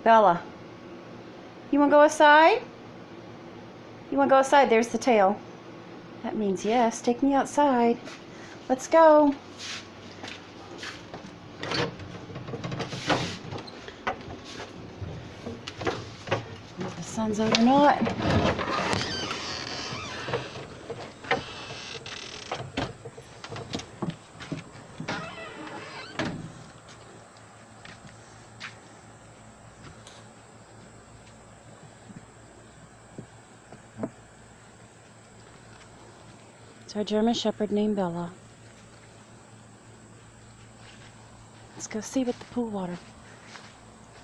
Bella, you want to go outside? You want to go outside? There's the tail. That means yes. Take me outside. Let's go. If the sun's out or not. It's our German Shepherd named Bella. Let's go see what the pool water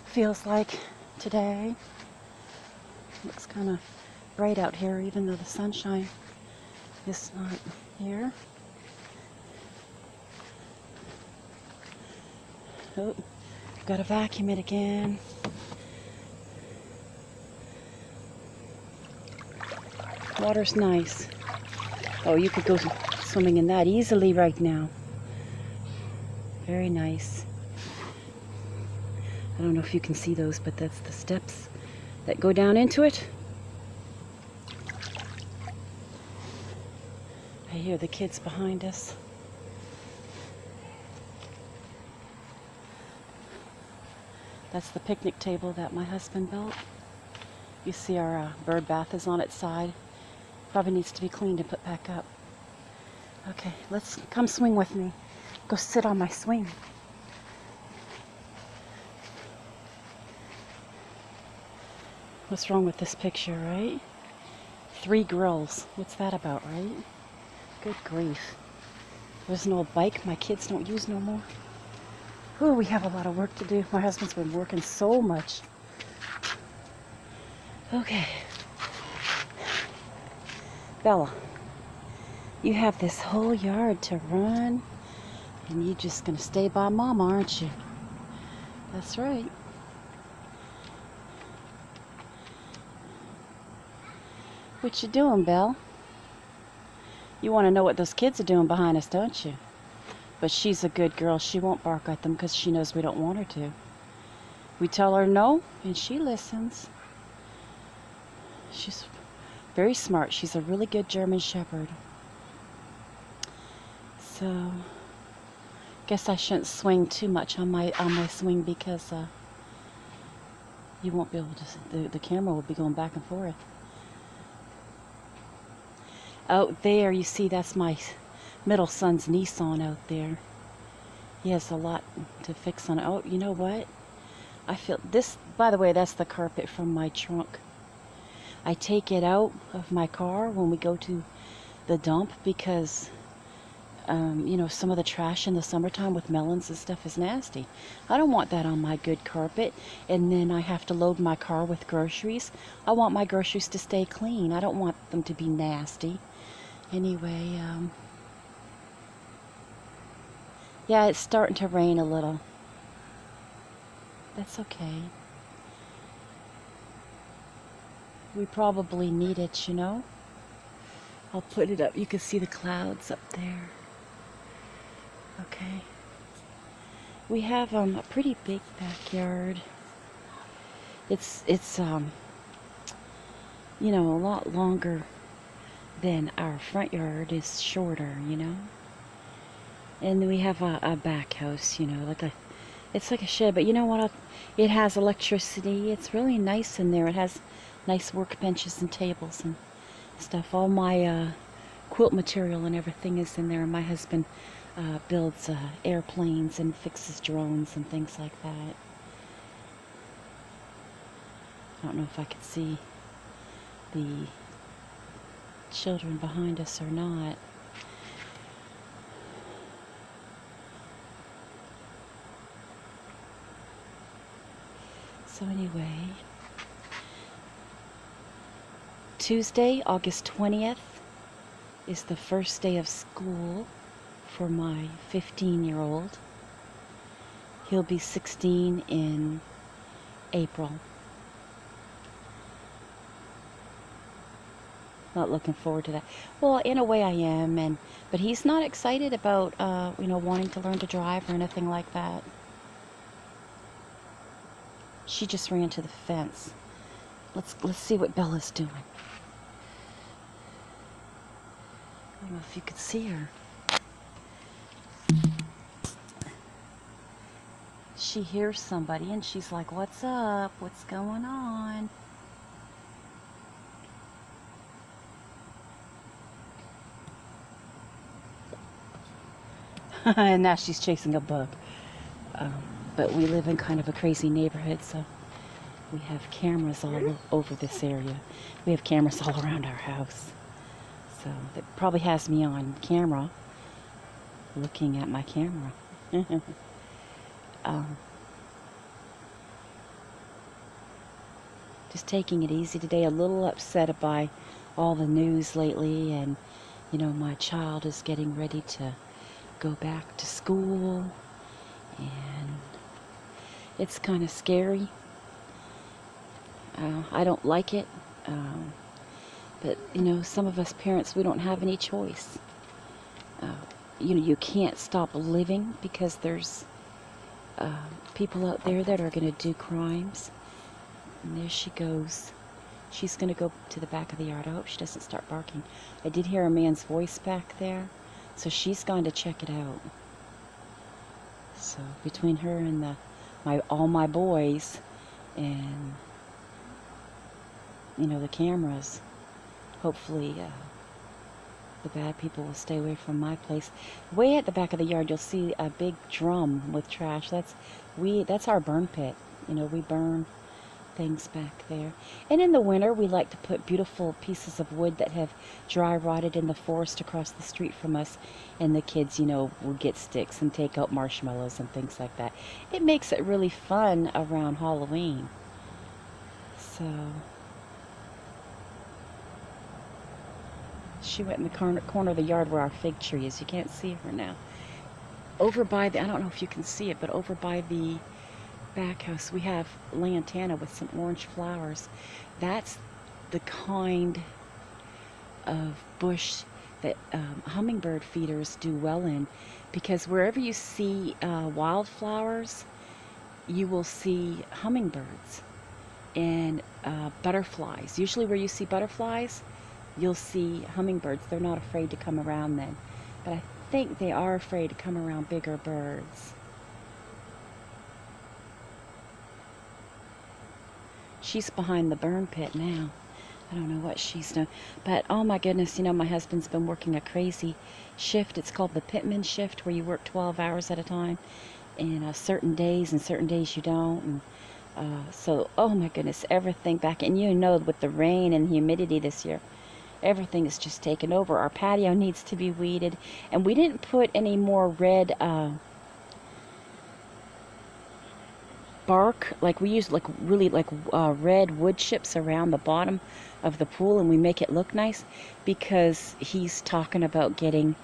feels like today. Looks kind of bright out here, even though the sunshine is not here. Oh, got to vacuum it again. Water's nice. Oh, you could go swimming in that easily right now. Very nice. I don't know if you can see those, but that's the steps that go down into it. I hear the kids behind us. That's the picnic table that my husband built. You see our bird bath is on its side. Probably needs to be cleaned and put back up. Okay, let's come swing with me. Go sit on my swing. What's wrong with this picture, right? 3 grills. What's that about, right? Good grief. There's an old bike my kids don't use no more. Ooh, we have a lot of work to do. My husband's been working so much. Okay. Bella, you have this whole yard to run, and you're just gonna stay by Mama, aren't you? That's right. What you doing, Belle? You want to know what those kids are doing behind us, don't you? But she's a good girl. She won't bark at them because she knows we don't want her to. We tell her no, and she listens. She's very smart. She's a really good German Shepherd. So, guess I shouldn't swing too much on my swing because you won't be able to. The camera will be going back and forth. Out there, you see, that's my middle son's Nissan out there. He has a lot to fix on it. Oh, you know what? I feel this. By the way, that's the carpet from my trunk. I take it out of my car when we go to the dump because, you know, some of the trash in the summertime with melons and stuff is nasty. I don't want that on my good carpet. And then I have to load my car with groceries. I want my groceries to stay clean. I don't want them to be nasty. Anyway, yeah, it's starting to rain a little. That's okay. We probably need it, you know? I'll put it up. You can see the clouds up there. Okay. We have a pretty big backyard. It's you know, a lot longer than our front yard. Is shorter, you know? And we have a back house, you know, it's like a shed, but you know what? It has electricity. It's really nice in there. It has nice workbenches and tables and stuff. All my quilt material and everything is in there. And my husband builds airplanes and fixes drones and things like that. I don't know if I could see the children behind us or not. So anyway, Tuesday, August 20th is the first day of school for my 15-year-old. He'll be 16 in April. Not looking forward to that. Well, in a way I am, but he's not excited about you know, wanting to learn to drive or anything like that. She just ran to the fence. Let's see what Bella's doing. I don't know if you could see her. She hears somebody and she's like, "What's up? What's going on?" And now she's chasing a bug. But we live in kind of a crazy neighborhood, so we have cameras all over this area. We have cameras all around our house. So that probably has me on camera, looking at my camera. Just taking it easy today. A little upset by all the news lately, and my child is getting ready to go back to school, and it's kind of scary. I don't like it, but some of us parents, we don't have any choice. You can't stop living because there's people out there that are going to do crimes. And there she goes. She's going to go to the back of the yard. I hope she doesn't start barking. I did hear a man's voice back there, so she's gone to check it out. So between her and all my boys and the cameras, hopefully the bad people will stay away from my place. Way at the back of the yard, you'll see a big drum with trash. That's our burn pit. We burn things back there. And in the winter, we like to put beautiful pieces of wood that have dry rotted in the forest across the street from us, and the kids will get sticks and take out marshmallows and things like that. It makes it really fun around Halloween. So she went in the corner of the yard where our fig tree is. You can't see her now. Over by I don't know if you can see it, but over by the back house, we have lantana with some orange flowers. That's the kind of bush that hummingbird feeders do well in, because wherever you see wildflowers, you will see hummingbirds and butterflies. Usually where you see butterflies, you'll see hummingbirds. They're not afraid to come around then, but I think they are afraid to come around bigger birds. She's behind the burn pit now. I don't know what she's doing. But oh my goodness, my husband's been working a crazy shift. It's called the Pitman shift, where you work 12 hours at a time. And certain days you don't. And so, oh my goodness, everything back. And with the rain and humidity this year, everything is just taken over. Our patio needs to be weeded. And we didn't put any more red bark, like we use red wood chips around the bottom of the pool, and we make it look nice because he's talking about getting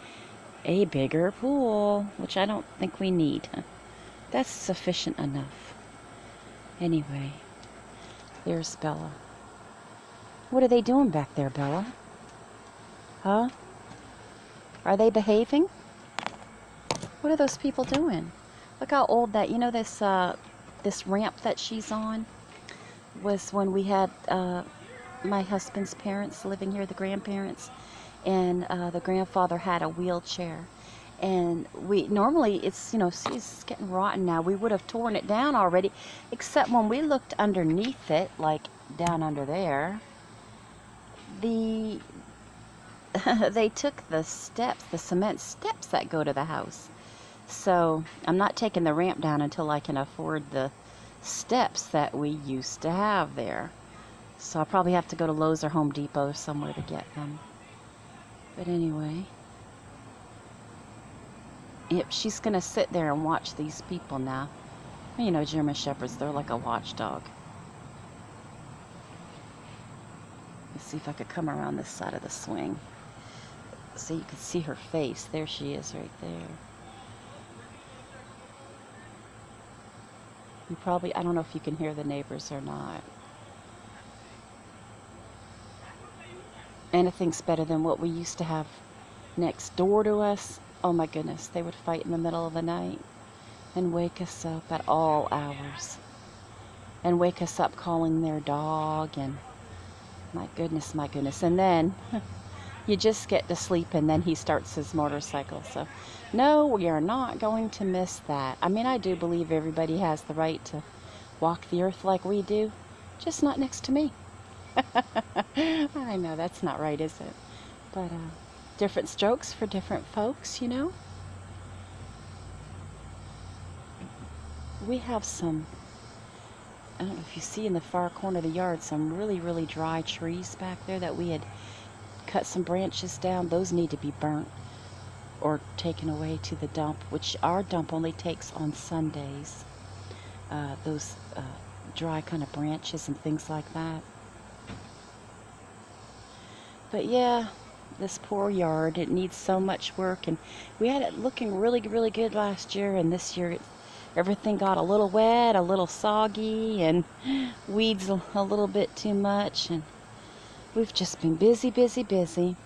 a bigger pool, which I don't think we need. That's sufficient enough. Anyway, there's Bella. What are they doing back there, Bella? Huh? Are they behaving? What are those people doing? Look how old that, this ramp that she's on was when we had my husband's parents living here, the grandparents, and the grandfather had a wheelchair. And normally it's, it's getting rotten now. We would have torn it down already, except when we looked underneath it, like down under there, they took the steps, the cement steps that go to the house. So I'm not taking the ramp down until I can afford the steps that we used to have there. So I'll probably have to go to Lowe's or Home Depot or somewhere to get them. But anyway, yep, she's going to sit there and watch these people now. German Shepherds, they're like a watchdog. Let's see if I could come around this side of the swing so you can see her face. There she is right there. I don't know if you can hear the neighbors or not. Anything's better than what we used to have next door to us. Oh my goodness, they would fight in the middle of the night and wake us up at all hours. and wake us up calling their dog, and my goodness, my goodness. And then you just get to sleep, and then he starts his motorcycle. So no, we are not going to miss that. I mean, I do believe everybody has the right to walk the earth like we do, just not next to me. I know that's not right, is it? But different strokes for different folks, you know. We have some, I don't know if you see in the far corner of the yard, some really, really dry trees back there that we had cut some branches down. Those need to be burnt or taken away to the dump, which our dump only takes on Sundays. Those dry kind of branches and things like that. But yeah, this poor yard, it needs so much work, and we had it looking really, really good last year, and this year everything got a little wet, a little soggy, and weeds a little bit too much, and we've just been busy, busy, busy.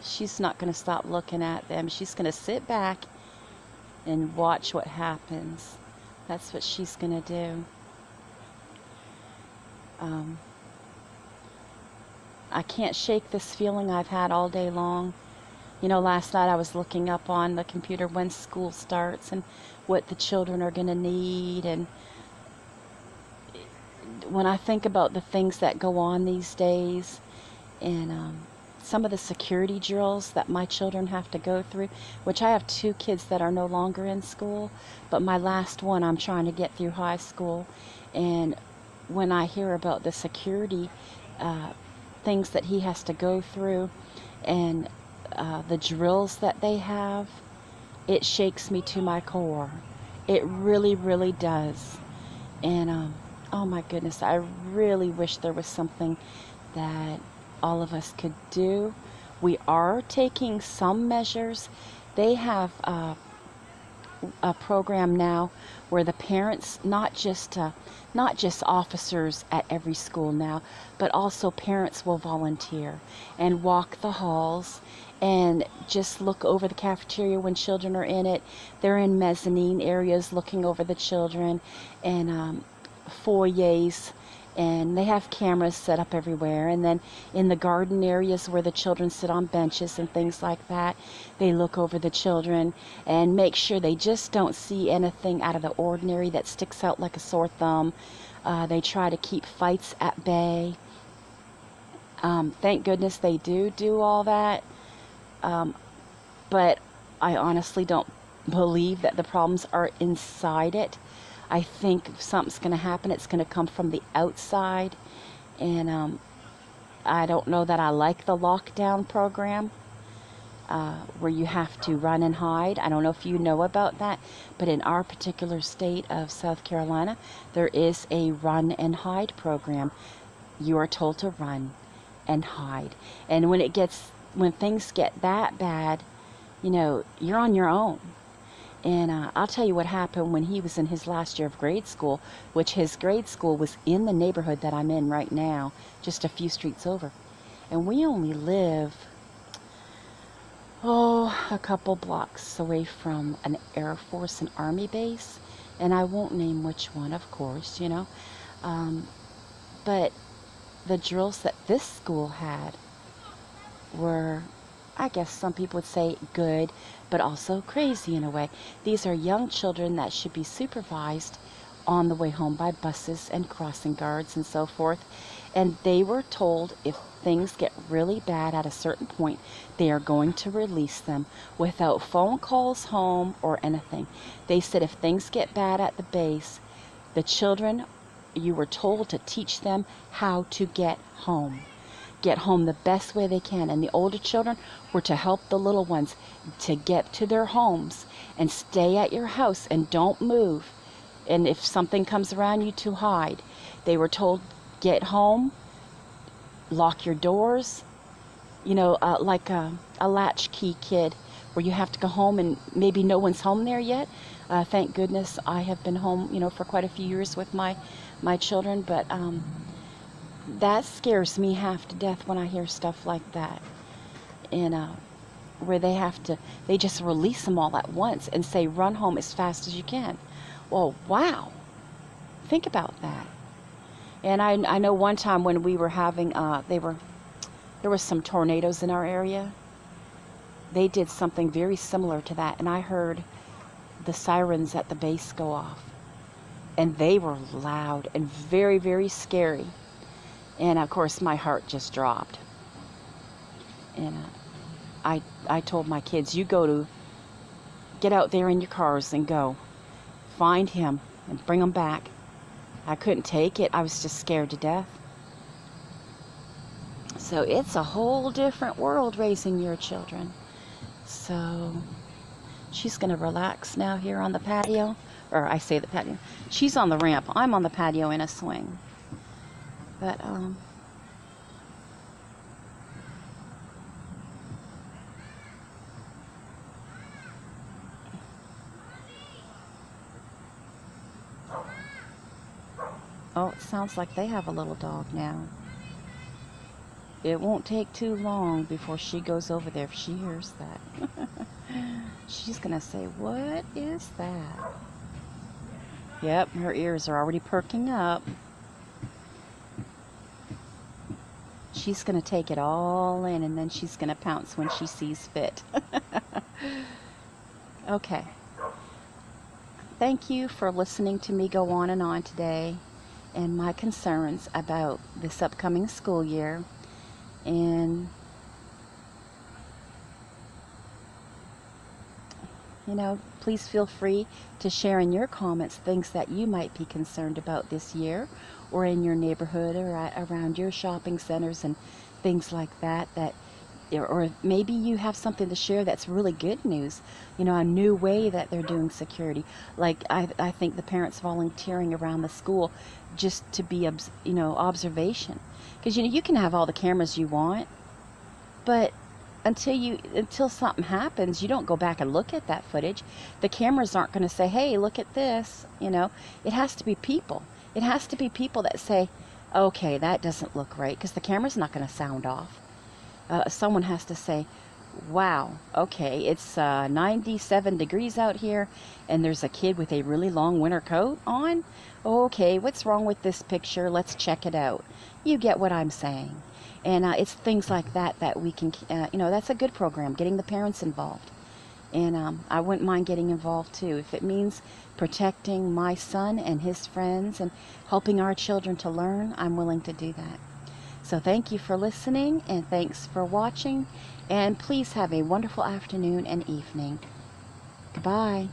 She's not going to stop looking at them. She's going to sit back and watch what happens. That's what she's going to do. I can't shake this feeling I've had all day long. You know, last night I was looking up on the computer when school starts and what the children are going to need. And when I think about the things that go on these days, and some of the security drills that my children have to go through, which I have 2 kids that are no longer in school, but my last one I'm trying to get through high school. And when I hear about the security things that he has to go through, and the drills that they have, it shakes me to my core. It really, really does. And oh my goodness, I really wish there was something that all of us could do. We are taking some measures. They have a program now where the parents, not just officers at every school now, but also parents will volunteer and walk the halls and just look over the cafeteria when children are in it. They're in mezzanine areas looking over the children, and foyers, and they have cameras set up everywhere. And then in the garden areas where the children sit on benches and things like that, they look over the children and make sure they just don't see anything out of the ordinary that sticks out like a sore thumb. They try to keep fights at bay. Thank goodness they do all that. But I honestly don't believe that the problems are inside it. I think if something's going to happen, it's going to come from the outside. And I don't know that I like the lockdown program where you have to run and hide. I don't know if you know about that, but in our particular state of South Carolina, there is a run and hide program. You are told to run and hide. And when things get that bad, you know, you're on your own. And I'll tell you what happened when he was in his last year of grade school, which his grade school was in the neighborhood that I'm in right now, just a few streets over. And we only live, a couple blocks away from an Air Force and Army base. And I won't name which one, of course, you know. But the drills that this school had were, I guess some people would say, good, but also crazy in a way. These are young children that should be supervised on the way home by buses and crossing guards and so forth. And they were told if things get really bad at a certain point, they are going to release them without phone calls home or anything. They said if things get bad at the base, the children, you were told to teach them how to get home the best way they can. And the older children were to help the little ones to get to their homes and stay at your house and don't move. And if something comes around you, to hide. They were told, get home, lock your doors, you know, like a latchkey kid where you have to go home and maybe no one's home there yet. Thank goodness I have been home, you know, for quite a few years with my children, but that scares me half to death when I hear stuff like that. And where they just release them all at once and say, run home as fast as you can. Well, wow. Think about that. And I know one time when we were having, there was some tornadoes in our area. They did something very similar to that, and I heard the sirens at the base go off. And they were loud and very, very scary. And of course, my heart just dropped. And I told my kids, get out there in your cars and go. Find him and bring him back. I couldn't take it. I was just scared to death. So it's a whole different world raising your children. So she's going to relax now here on the patio. Or I say the patio. She's on the ramp. I'm on the patio in a swing. But, oh, it sounds like they have a little dog now. It won't take too long before she goes over there if she hears that. She's going to say, "What is that?" Yep, her ears are already perking up. She's going to take it all in, and then she's going to pounce when she sees fit. Okay. Thank you for listening to me go on and on today and my concerns about this upcoming school year. And, please feel free to share in your comments things that you might be concerned about this year, or in your neighborhood, or around your shopping centers and things like that, or maybe you have something to share that's really good news, a new way that they're doing security. Like I think the parents volunteering around the school just to be, observation. Because, you can have all the cameras you want, but until something happens, you don't go back and look at that footage. The cameras aren't going to say, "Hey, look at this." It has to be people. It has to be people that say, "Okay, that doesn't look right," because the camera's not going to sound off. Someone has to say, "Wow, okay, it's 97 degrees out here, and there's a kid with a really long winter coat on. Okay, what's wrong with this picture? Let's check it out." You get what I'm saying. And it's things like that we can, that's a good program, getting the parents involved. And I wouldn't mind getting involved too. If it means protecting my son and his friends and helping our children to learn, I'm willing to do that. So thank you for listening, and thanks for watching. And please have a wonderful afternoon and evening. Goodbye.